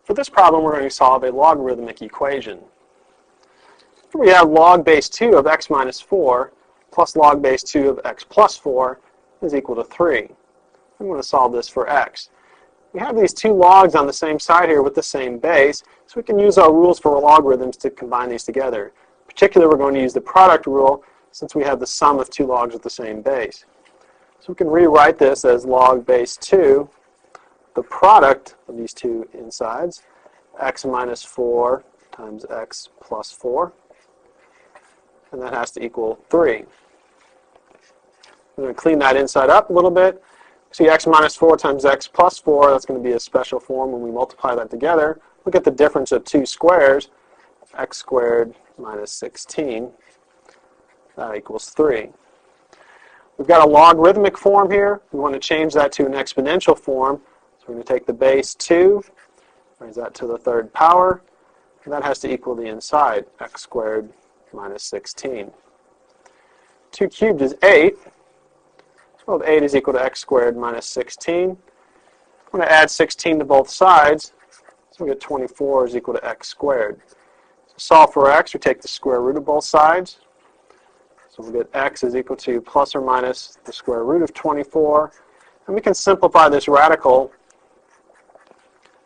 For this problem, we're going to solve a logarithmic equation. We have log base 2 of x minus 4 plus log base 2 of x plus 4 is equal to 3. I'm going to solve this for x. We have these two logs on the same side here with the same base, so we can use our rules for logarithms to combine these together. In particular, we're going to use the product rule since we have the sum of two logs with the same base. So we can rewrite this as log base 2, the product of these two insides, x minus 4 times x plus 4, and that has to equal 3. I'm going to clean that inside up a little bit. See, x minus 4 times x plus 4, that's going to be a special form when we multiply that together. Look at the difference of two squares, x squared minus 16. That equals 3. We've got a logarithmic form here. We want to change that to an exponential form. So we're going to take the base 2, raise that to the third power, and that has to equal the inside, x squared minus 16. 2 cubed is 8. 8 is equal to x squared minus 16. I'm going to add 16 to both sides, so we get 24 is equal to x squared. So solve for x, we take the square root of both sides. So we get x is equal to plus or minus the square root of 24. And we can simplify this radical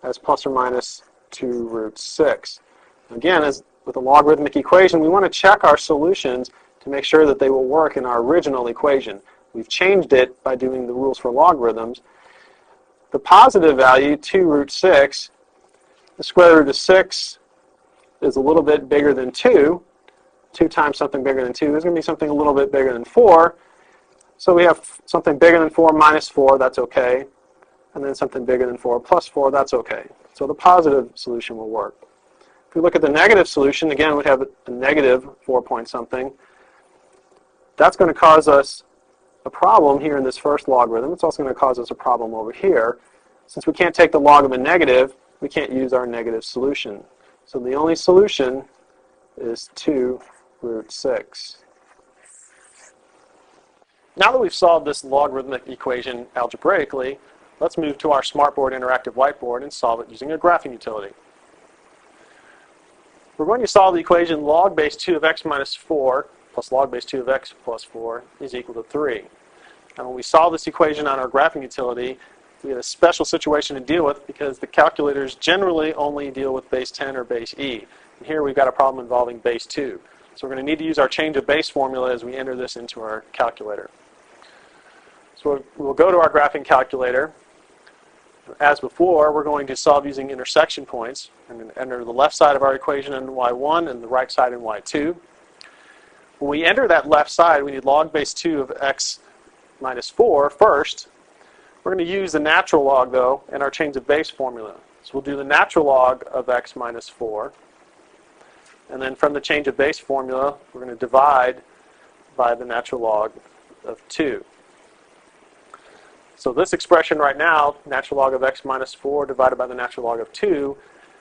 as plus or minus 2 root 6. Again, as with a logarithmic equation, we want to check our solutions to make sure that they will work in our original equation. We've changed it by doing the rules for logarithms. The positive value, 2 root 6, the square root of 6 is a little bit bigger than 2. 2 times something bigger than 2 is going to be something a little bit bigger than 4. So we have something bigger than 4 minus 4, that's okay. And then something bigger than 4 plus 4, that's okay. So the positive solution will work. If we look at the negative solution, again, we'd have a negative 4 point something. That's going to cause us a problem here in this first logarithm. It's also going to cause us a problem over here. Since we can't take the log of a negative, we can't use our negative solution. So the only solution is 2 root 6. Now that we've solved this logarithmic equation algebraically, let's move to our Smartboard interactive whiteboard and solve it using a graphing utility. We're going to solve the equation log base 2 of x minus 4 plus log base 2 of x plus 4 is equal to 3. And when we solve this equation on our graphing utility, we have a special situation to deal with because the calculators generally only deal with base 10 or base e. And here we've got a problem involving base 2. So we're going to need to use our change of base formula as we enter this into our calculator. So we'll go to our graphing calculator. As before, we're going to solve using intersection points. I'm going to enter the left side of our equation in y1 and the right side in y2. When we enter that left side, we need log base 2 of x minus 4 first. We're going to use the natural log, though, in our change of base formula. So we'll do the natural log of x minus 4. And then from the change of base formula, we're going to divide by the natural log of 2. So this expression right now, natural log of x minus 4 divided by the natural log of 2,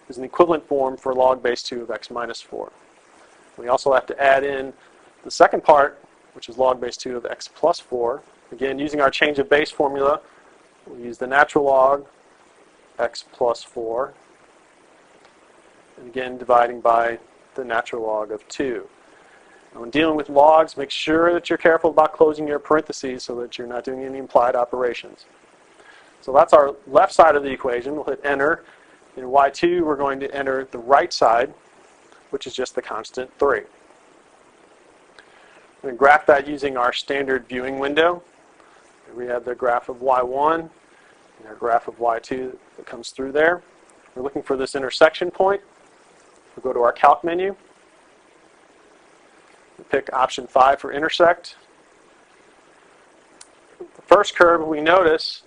is an equivalent form for log base 2 of x minus 4. We also have to add in the second part, which is log base 2 of x plus 4. Again, using our change of base formula, we'll use the natural log x plus 4. And again, dividing by the natural log of 2. Now, when dealing with logs, make sure that you're careful about closing your parentheses so that you're not doing any implied operations. So that's our left side of the equation. We'll hit enter. In y2, we're going to enter the right side, which is just the constant 3. We're going to graph that using our standard viewing window. We have the graph of y1 and our graph of y2 that comes through there. We're looking for this intersection point. We'll go to our calc menu. We'll pick option 5 for intersect. The first curve, we notice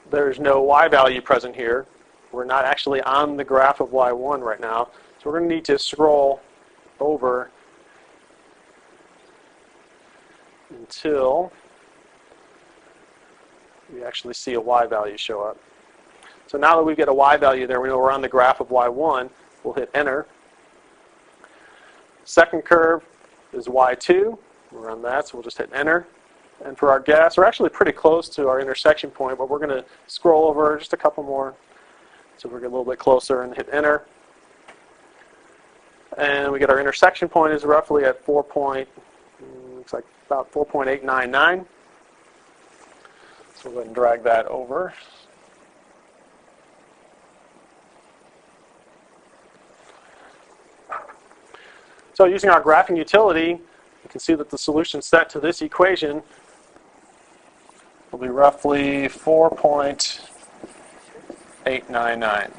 there's no y value present here. We're not actually on the graph of y1 right now. So we're going to need to scroll over until we actually see a y value show up. So now that we get a y value there, we know we're on the graph of y1. We'll hit enter. Second curve is y2. We're on that, so we'll just hit enter. And for our guess, we're actually pretty close to our intersection point, but we're going to scroll over just a couple more So we're going a little bit closer and hit enter. And we get our intersection point is roughly at looks like about 4.899. So we'll go ahead and drag that over. So using our graphing utility, you can see that the solution set to this equation will be roughly 4.899.